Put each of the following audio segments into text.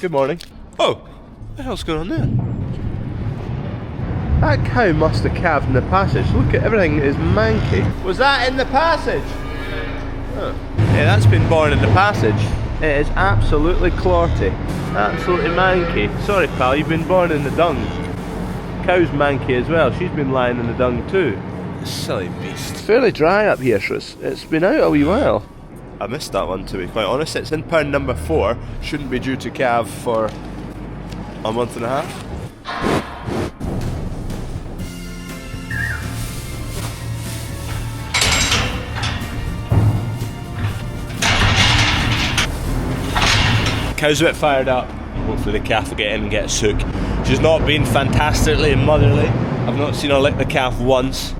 Good morning. Oh, what the hell's going on there? That cow must have calved in the passage. Look at everything is manky. Was that in the passage? Oh. Yeah, that's been born in the passage. It is absolutely clorty. Absolutely manky. Sorry pal, you've been born in the dung. Cow's manky as well. She's been lying in the dung too. Silly beast. It's fairly dry up here, Shrews. It's been out a wee while. I missed that one, to be quite honest. It's in pound number 4. Shouldn't be due to calve for a month and a half. Cow's a bit fired up. Hopefully the calf will get in and get a sook. She's not been fantastically motherly. I've not seen her lick the calf once.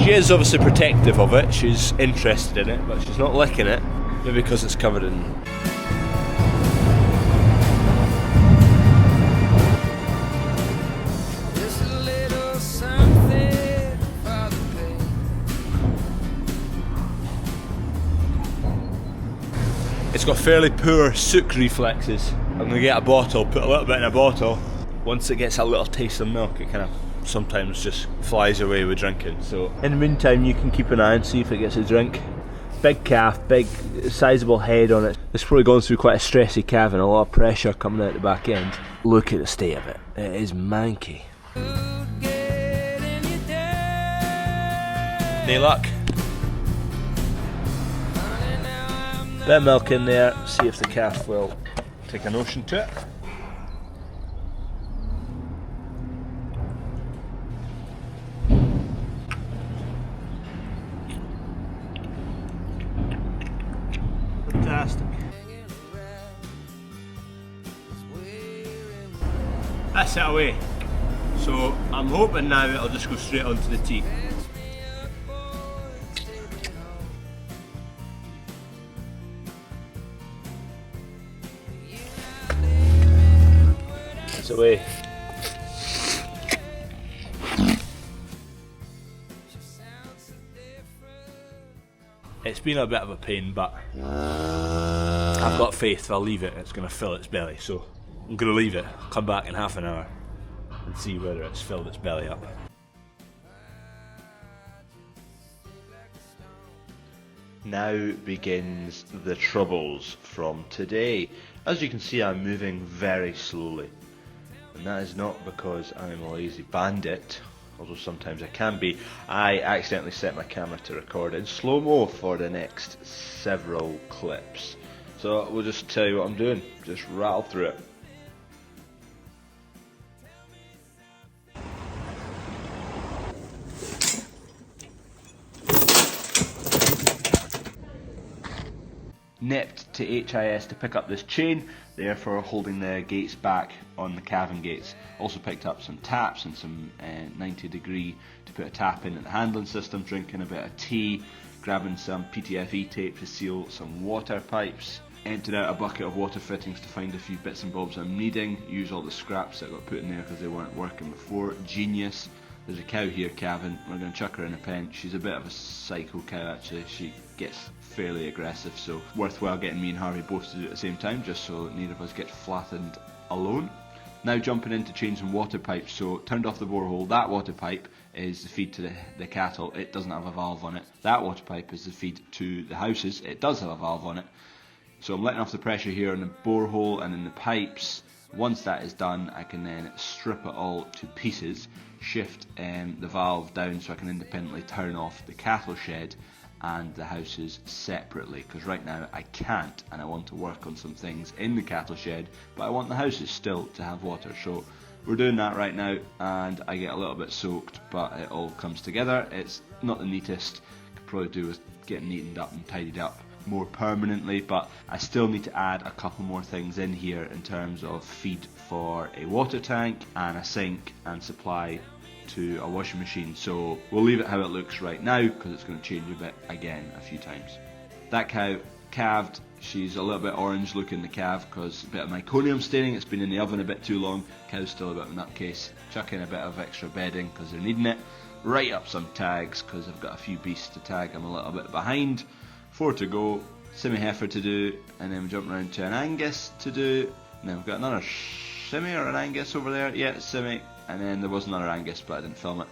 She is obviously protective of it. She's interested in it, but she's not licking it. Maybe because it's covered in... It's got fairly poor sook reflexes. I'm going to get a bottle, put a little bit in a bottle. Once it gets a little taste of milk, it kind of sometimes just flies away with drinking. So in the meantime, you can keep an eye and see if it gets a drink. Big calf, big sizable head on it. It's probably gone through quite a stressy calving, a lot of pressure coming out the back end. Look at the state of it. It is manky. No luck. Bit of milk in there, see if the calf will take a notion to it. Fantastic. That's it away. So I'm hoping now it'll just go straight onto the teat. It's away. It's been a bit of a pain, but I've got faith. I'll leave it. It's going to fill its belly, so I'm going to leave it. Come back in half an hour and see whether it's filled its belly up. Now begins the troubles from today. As you can see, I'm moving very slowly, and that is not because I'm a lazy bandit, although sometimes I can be. I accidentally set my camera to record in slow-mo for the next several clips. So we'll just tell you what I'm doing, just rattle through it. Nipped to HIS to pick up this chain, therefore holding the gates back on the calving gates. Also picked up some taps and some 90 degree to put a tap in at the handling system, drinking a bit of tea, grabbing some PTFE tape to seal some water pipes, emptied out a bucket of water fittings to find a few bits and bobs I'm needing, use all the scraps that got put in there because they weren't working before. Genius. There's a cow here calving, we're going to chuck her in a pen. She's a bit of a psycho cow actually, she gets fairly aggressive, so worthwhile getting me and Harvey both to do it at the same time, just so neither of us get flattened alone. Now jumping in to change some water pipes, so turned off the borehole. That water pipe is the feed to the cattle, it doesn't have a valve on it. That water pipe is the feed to the houses, it does have a valve on it. So I'm letting off the pressure here on the borehole and in the pipes. Once that is done, I can then strip it all to pieces, shift the valve down so I can independently turn off the cattle shed and the houses separately, because right now I can't, and I want to work on some things in the cattle shed, but I want the houses still to have water. So we're doing that right now, and I get a little bit soaked, but it all comes together. It's not the neatest, could probably do with getting neatened up and tidied up more permanently, but I still need to add a couple more things in here in terms of feed for a water tank and a sink and supply to a washing machine. So we'll leave it how it looks right now because it's going to change a bit again a few times. That cow calved. She's a little bit orange looking, the calf, because a bit of meconium staining. It's been in the oven a bit too long. Cow's still a bit of a nutcase. Chuck in a bit of extra bedding because they're needing it. Write up some tags because I've got a few beasts to tag. I'm a little bit behind. 4 to go. Semi-heifer to do, and then we jump around to an Angus to do, And then we've got another semi or an Angus over there. Yeah, semi. And then there was another Angus, but I didn't film it.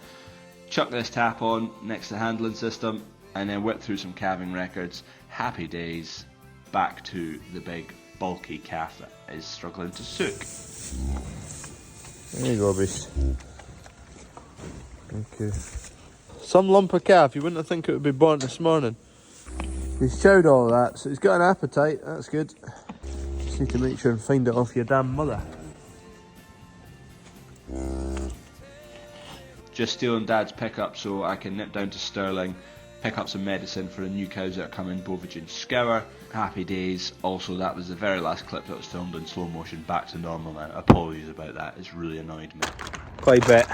Chuck this tap on next to the handling system, and then whip through some calving records. Happy days. Back to the big bulky calf that is struggling to sook. There you go, beast. Okay. Some lump of calf, you wouldn't think it would be born this morning. He's chowed all of that, so he's got an appetite, that's good. Just need to make sure and find it off your damn mother. Just stealing Dad's pickup so I can nip down to Stirling, pick up some medicine for the new cows that are coming, Bovage and Scour. Happy days. Also, that was the very last clip that was filmed in slow motion, back to normal now. Apologies about that, it's really annoyed me. Quite bet.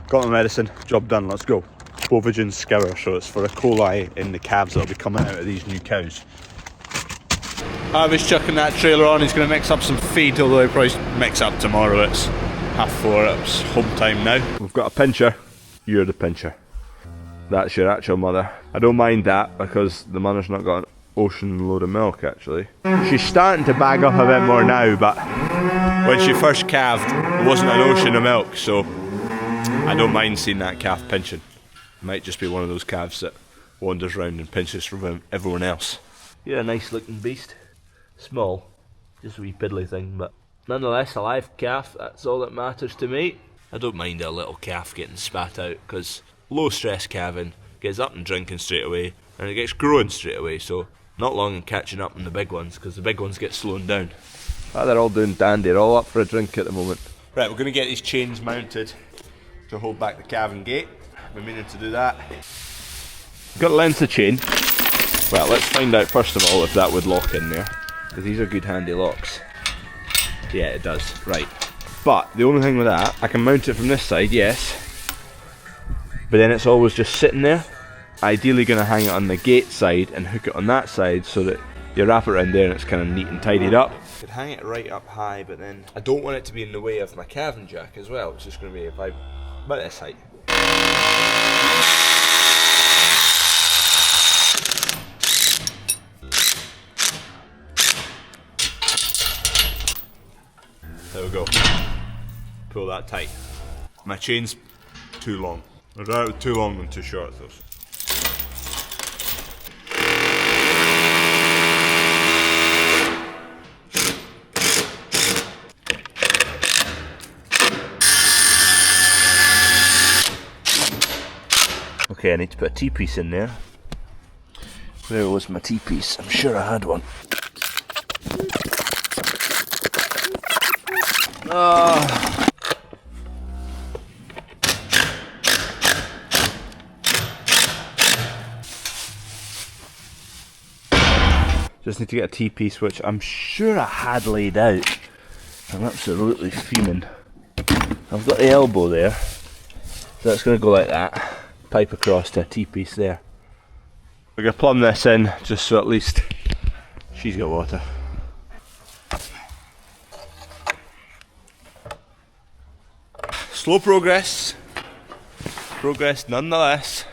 Got my medicine, job done, let's go. Bovage and Scour, so it's for E. coli in the calves that'll be coming out of these new cows. I was chucking that trailer on, he's going to mix up some feed, although he'll probably mix up tomorrow. It's 4:30, it's home time now. We've got a pincher, you're the pincher. That's your actual mother. I don't mind that because the mother's not got an ocean load of milk actually. She's starting to bag up a bit more now, but when she first calved, there wasn't an ocean of milk, so I don't mind seeing that calf pinching. It might just be one of those calves that wanders around and pinches from everyone else. You're a nice looking beast. Small, just a wee piddly thing, but nonetheless a live calf, that's all that matters to me. I don't mind a little calf getting spat out, because low stress calving gets up and drinking straight away, and it gets growing straight away, so not long in catching up on the big ones, because the big ones get slowing down. Ah, they're all doing dandy, they're all up for a drink at the moment. Right, we're going to get these chains mounted to hold back the calving gate. I've been meaning to do that. Got a length of chain. Well, let's find out first of all if that would lock in there, because these are good handy locks. Yeah, it does, right. But the only thing with that, I can mount it from this side, yes, but then it's always just sitting there. Ideally going to hang it on the gate side and hook it on that side so that you wrap it around there and it's kind of neat and tidied up. I could hang it right up high, but then I don't want it to be in the way of my calving jack as well. It's just going to be about this height. There we go. Pull that tight. My chain's too long. I'd rather too long than too short though. Okay, I need to put a T-piece in there. Where was my T-piece? I'm sure I had one. Just need to get a T-piece, which I'm sure I had laid out. I'm absolutely fuming. I've got the elbow there, so that's going to go like that. Pipe across to a T-piece there. We're going to plumb this in, just so at least she's got water. Slow progress. Progress nonetheless.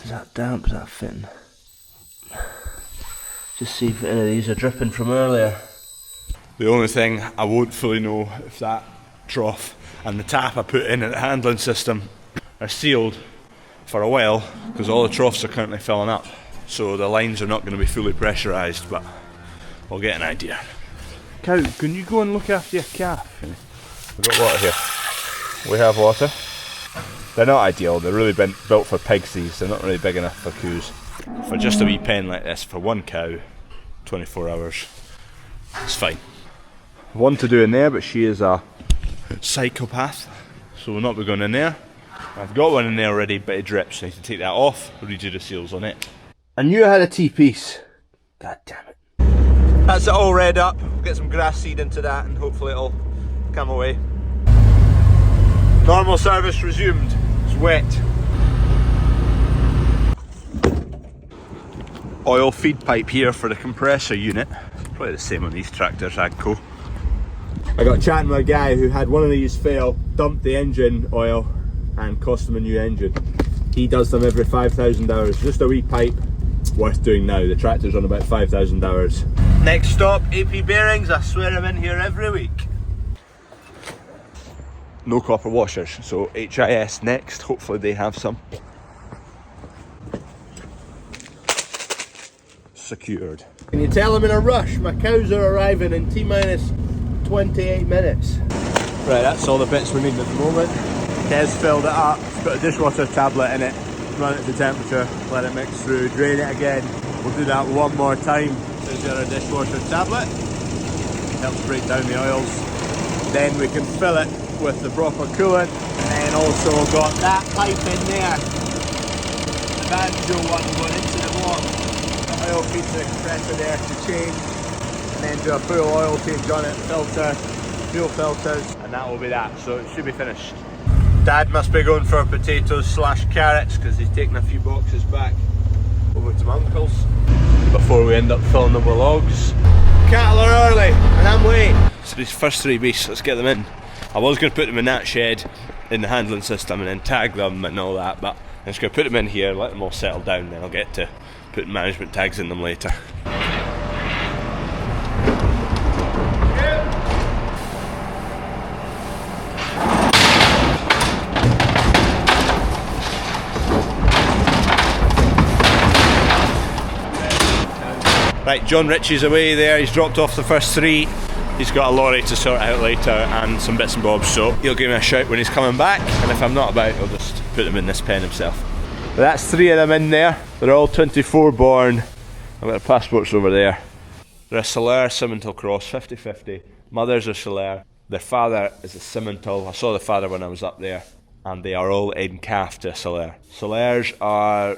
Is that damp? Is that fitting? Just see if any of these are dripping from earlier. The only thing I won't fully know if that trough and the tap I put in at the handling system are sealed for a while, because all the troughs are currently filling up, so the lines are not going to be fully pressurised, but we'll get an idea. Cow, can you go and look after your calf? We've got water here. We have water. They're not ideal, they're really built for pigs these, they're not really big enough for coos. For just a wee pen like this for one cow, 24 hours, it's fine. One to do in there, but she is a psychopath, so we'll not be going in there. I've got one in there already, but it drips, so I need to take that off, redo the seals on it. I knew I had a T-piece. God damn it. That's it all read up. We'll get some grass seed into that and hopefully it'll come away. Normal service resumed. It's wet. Oil feed pipe here for the compressor unit. Probably the same on these tractors, Agco. I got chatting with a guy who had one of these fail, dumped the engine oil and cost him a new engine. He does them every 5,000 hours. Just a wee pipe, worth doing now. The tractor's on about 5,000 hours. Next stop, AP bearings. I swear I'm in here every week. No copper washers, so HIS next. Hopefully they have some. Secured. Can you tell I'm in a rush? My cows are arriving in T-minus 28 minutes. Right, that's all the bits we need at the moment. Kev's filled it up, put a dishwasher tablet in it, run it to temperature, let it mix through, drain it again. We'll do that one more time. There's the other dishwasher tablet. Helps break down the oils. Then we can fill it with the proper coolant, and then also got that pipe in there. The banjo one going into the block. The oil feeds the compressor there to change, and then do a full oil change on it, filter, fuel filters, and that will be that. So it should be finished. Dad must be going for potatoes slash carrots because he's taking a few boxes back over to my uncle's before we end up filling them with logs. Cattle are early and I'm late. So these first 3 beasts, let's get them in. I was going to put them in that shed in the handling system and then tag them and all that, but I'm just going to put them in here, let them all settle down, then I'll get to putting management tags in them later. Right, John Ritchie's away there, he's dropped off the first 3. He's got a lorry to sort out later and some bits and bobs, so he'll give me a shout when he's coming back, and if I'm not about, he'll just put them in this pen himself. But that's 3 of them in there. They're all 24 born. I've got their passports over there. They're a Solaire Simmental cross, 50-50. Mothers are Solaire. Their father is a Simmental. I saw the father when I was up there, and they are all in calf to a Solaire. Solaires are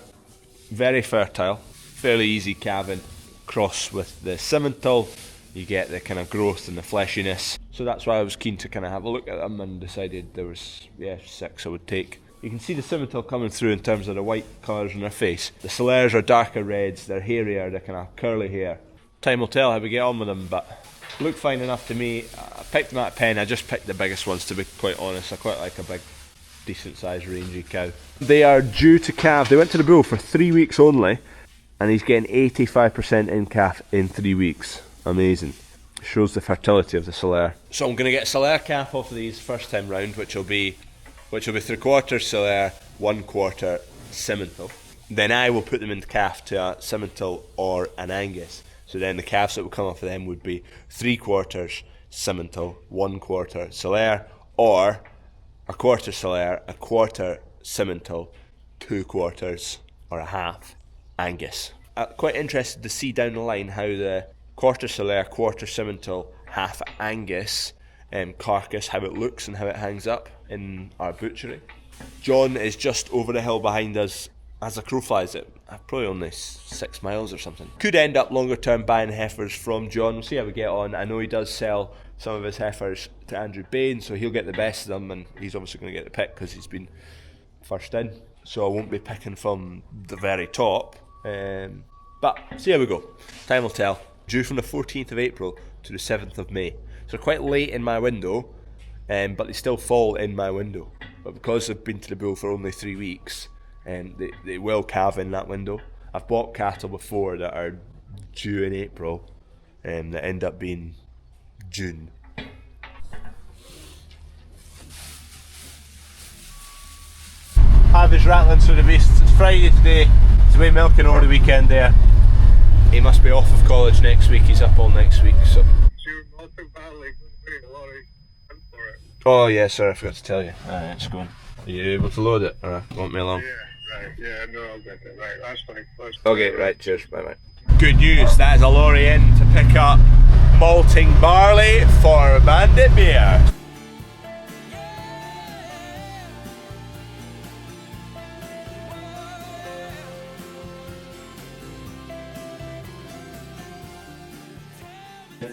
very fertile, fairly easy calving. Cross with the Simmental, you get the kind of growth and the fleshiness. So that's why I was keen to kind of have a look at them and decided there was 6 I would take. You can see the Simmental coming through in terms of the white colours on their face. The Solaires are darker reds, they're hairier, they're kind of curly hair. Time will tell how we get on with them, but look fine enough to me. I picked them out of pen, I just picked the biggest ones to be quite honest. I quite like a big, decent sized rangy cow. They are due to calve. They went to the bull for 3 weeks only, and he's getting 85% in calf in 3 weeks. Amazing. Shows the fertility of the Solaire. So I'm going to get a Solaire calf off of these first time round, which will be 3/4 Solaire, 1/4 Simmental. Then I will put them into calf to a Simmental or an Angus. So then the calves that will come off of them would be 3/4 Simmental, 1/4 Solaire, or 1/4 Solaire, 1/4 Simmental, 2/4 or a half Angus. I'm quite interested to see down the line how the 1/4 Solaire, 1/4 Simmental, half Angus carcass, how it looks and how it hangs up in our butchery. John is just over the hill behind us. As the crow flies it, probably only 6 miles or something. Could end up longer term buying heifers from John. We'll see how we get on. I know he does sell some of his heifers to Andrew Bain, so he'll get the best of them, and he's obviously going to get the pick because he's been first in. So I won't be picking from the very top. But see how we go. Time will tell. Due from the 14th of April to the 7th of May. So quite late in my window, but they still fall in my window. But because they've been to the bull for only 3 weeks, they will calve in that window. I've bought cattle before that are due in April, that end up being June. Harvey's rattling through the beasts. It's Friday today. He's away milking over the weekend there. He must be off of college next week. He's up all next week, so. Oh yeah, sir, I forgot to tell you. Alright, it's going. Are you able to load it, or want me along? Yeah, right, yeah, no, I'll get that, right, that's fine. Okay, right, cheers, bye bye. Good news, that is a lorry in to pick up malting barley for Bandit beer.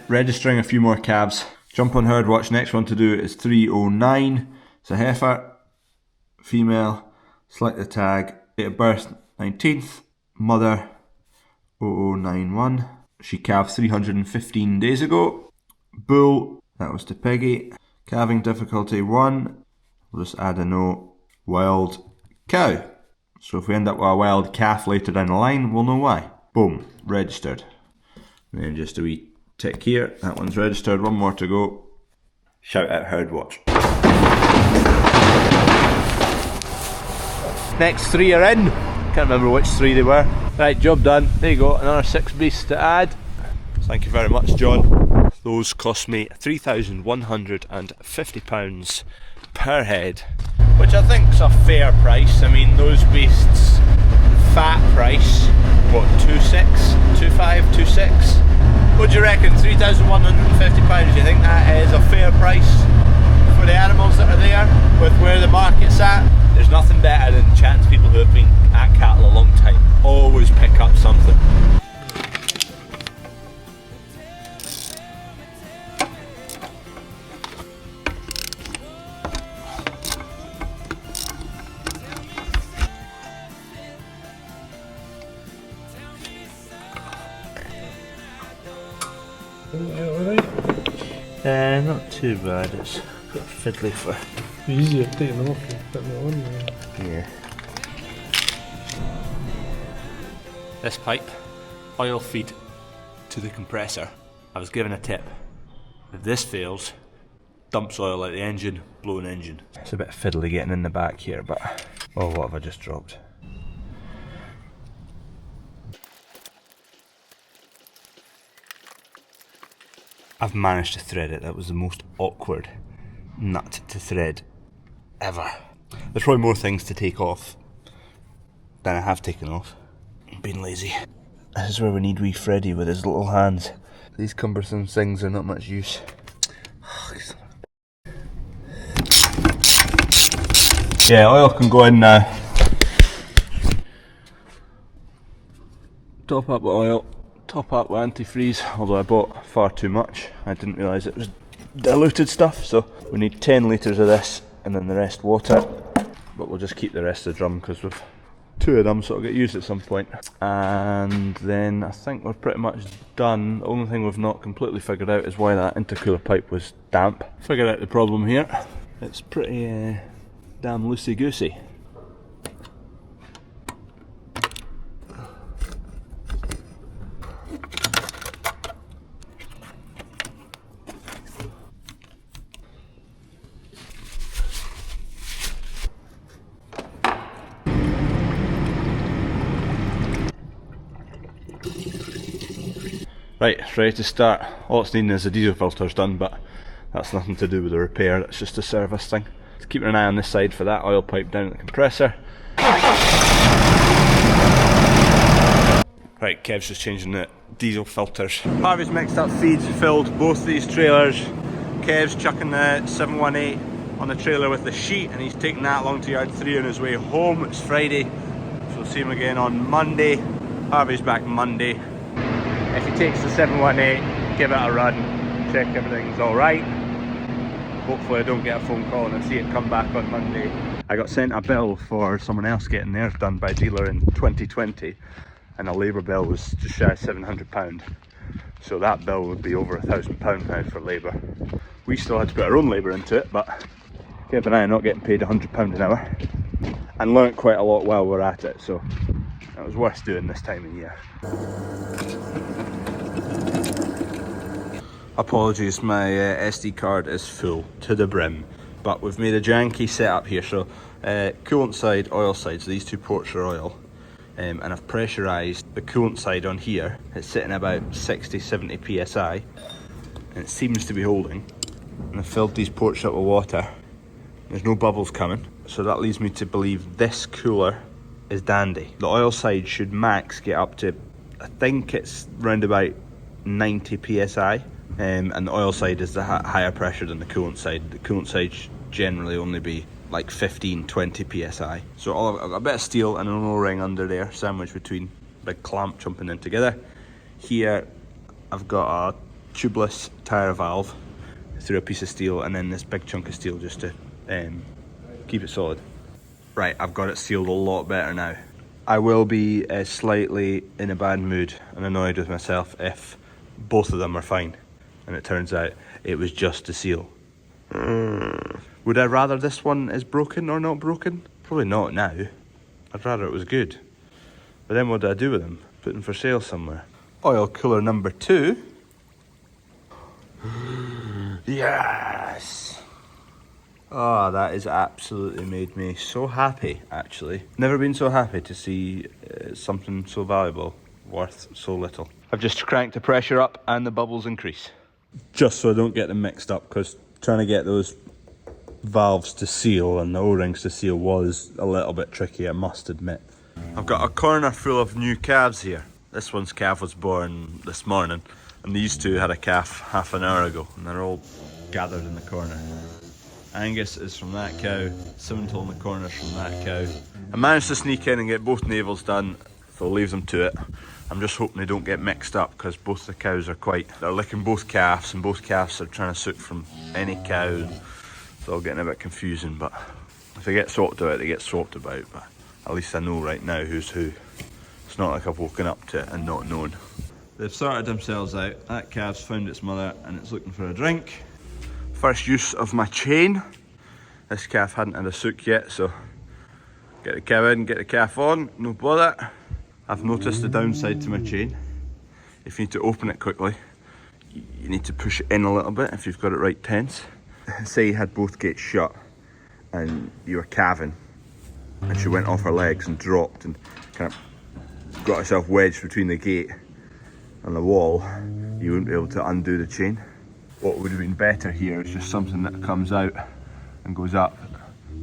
Registering a few more calves. Jump on herd watch. Next one to do is 309. It's a heifer, female. Select the tag. Date of birth 19th. Mother 0091. She calved 315 days ago. Bull, that was to Peggy. Calving difficulty 1. We'll just add a note. Wild cow. So if we end up with a wild calf later down the line, we'll know why. Boom, registered. And then just a wee tick here. That one's registered. One more to go. Shout out Herdwatch. Next 3 are in. Can't remember which 3 they were. Right, job done. There you go, another 6 beasts to add. Thank you very much, John. Those cost me £3,150 per head, which I think's a fair price. I mean, those beasts, fat price, what, 2.6, 2.5, 2.6? What do you reckon, £3,150? Do you think that is a fair price for the animals that are there with where the market's at? There's nothing better than chatting to people who have been at cattle a long time. Always pick up something. Not too bad, it's a bit fiddly for... Easier taking them off and putting it on there. Yeah. This pipe, oil feed to the compressor. I was given a tip. If this fails, dumps oil out the engine, blow an engine. It's a bit fiddly getting in the back here, but... Oh, what have I just dropped? I've managed to thread it. That was the most awkward nut to thread ever. There's probably more things to take off than I have taken off. I'm being lazy. This is where we need wee Freddy with his little hands. These cumbersome things are not much use. Yeah, oil can go in now. Top up with oil. Top up with antifreeze, although I bought far too much. I didn't realise it was diluted stuff, so we need 10 litres of this and then the rest water. But we'll just keep the rest of the drum because we've 2 of them, so it'll get used at some point. And then I think we're pretty much done. The only thing we've not completely figured out is why that intercooler pipe was damp. Figured out the problem here. It's pretty damn loosey-goosey. Right, it's ready to start. All it's needing is the diesel filters done, but that's nothing to do with the repair, that's just a service thing. So keeping an eye on this side for that oil pipe down at the compressor. Right, Kev's just changing the diesel filters. Harvey's mixed up feeds, filled both these trailers. Kev's chucking the 718 on the trailer with the sheet and he's taking that along to yard 3 on his way home. It's Friday, so we'll see him again on Monday. Harvey's back Monday. If he takes the 718, give it a run, check everything's alright. Hopefully I don't get a phone call and I see it come back on Monday. I got sent a bill for someone else getting theirs done by a dealer in 2020 and a labour bill was just shy of £700. So that bill would be over £1,000 now for labour. We still had to put our own labour into it, but Kev and I are not getting paid £100 an hour and learnt quite a lot while we're at it, so it was worth doing this time of year. Apologies, my SD card is full to the brim, but we've made a janky setup here. So coolant side, oil side, so these 2 ports are oil, and I've pressurised the coolant side on here. It's sitting about 60-70 psi and it seems to be holding, and I've filled these ports up with water. There's no bubbles coming, so that leads me to believe this cooler is dandy. The oil side should max get up to, I think it's round about 90 psi, and the oil side is the higher pressure than the coolant side. The coolant side should generally only be like 15-20 psi. So I've got a bit of steel and an O-ring under there, sandwiched between big clamp jumping in together. Here I've got a tubeless tyre valve through a piece of steel, and then this big chunk of steel just to keep it solid. Right, I've got it sealed a lot better now. I will be slightly in a bad mood and annoyed with myself if both of them are fine and it turns out it was just the seal. Would I rather this one is broken or not broken? Probably not now. I'd rather it was good. But then what do I do with them? Put them for sale somewhere. Oil cooler number 2. Yes! Oh, that has absolutely made me so happy, actually. Never been so happy to see something so valuable worth so little. I've just cranked the pressure up and the bubbles increase. Just so I don't get them mixed up, because trying to get those valves to seal and the O-rings to seal was a little bit tricky, I must admit. I've got a corner full of new calves here. This one's calf was born this morning, and these two had a calf half an hour ago, and they're all gathered in the corner. Angus is from that cow, Simmental in the corner is from that cow. I managed to sneak in and get both navels done, so I'll leave them to it. I'm just hoping they don't get mixed up, because both the cows are they're licking both calves, and both calves are trying to suck from any cow. It's all getting a bit confusing, but if they get swapped about, they get swapped about. But at least I know right now who's who. It's not like I've woken up to it and not known. They've sorted themselves out. That calf's found its mother and it's looking for a drink. First use of my chain. This calf hadn't had a sook yet, so get the cow in, get the calf on, no bother. I've noticed the downside to my chain. If you need to open it quickly, you need to push it in a little bit if you've got it right tense. Say you had both gates shut and you were calving and she went off her legs and dropped and kind of got herself wedged between the gate and the wall, you wouldn't be able to undo the chain. What would have been better here is just something that comes out and goes up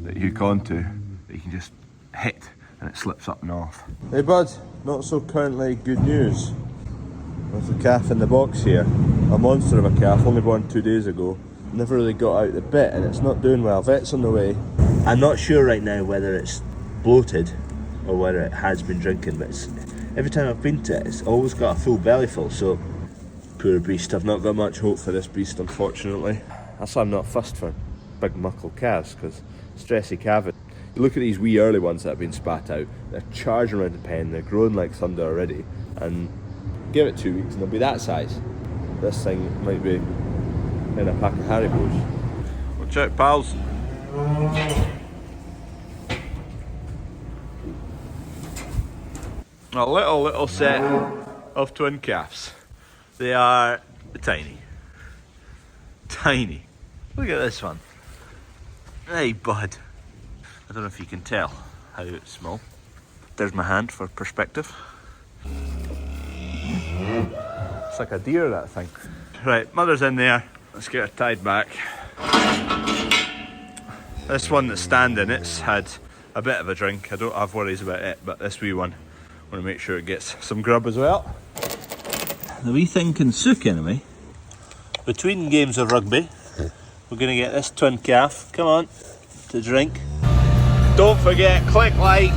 that you hook onto, that you can just hit and it slips up and off. Hey bud, not so currently good news. There's a calf in the box here, a monster of a calf, only born 2 days ago. Never really got out the bit and it's not doing well. Vet's on the way. I'm not sure right now whether it's bloated or whether it has been drinking, but every time I've been to it, it's always got a full belly full, so poor beast. I've not got much hope for this beast, unfortunately. That's why I'm not fussed for big muckle calves, because stressy calving. You look at these wee early ones that have been spat out, they're charging around the pen, they're growing like thunder already, and give it 2 weeks and they'll be that size. This thing might be in a pack of Haribos. Watch out, pals. A little set of twin calves. They are tiny. Tiny. Look at this one. Hey bud. I don't know if you can tell how small. There's my hand for perspective. It's like a deer, that thing. Right, mother's in there. Let's get her tied back. This one that's standing, it's had a bit of a drink. I don't have worries about it, but this wee one, I want to make sure it gets some grub as well. The wee thing can sook anyway. Between games of rugby, we're going to get this twin calf, come on, to drink. Don't forget, click like.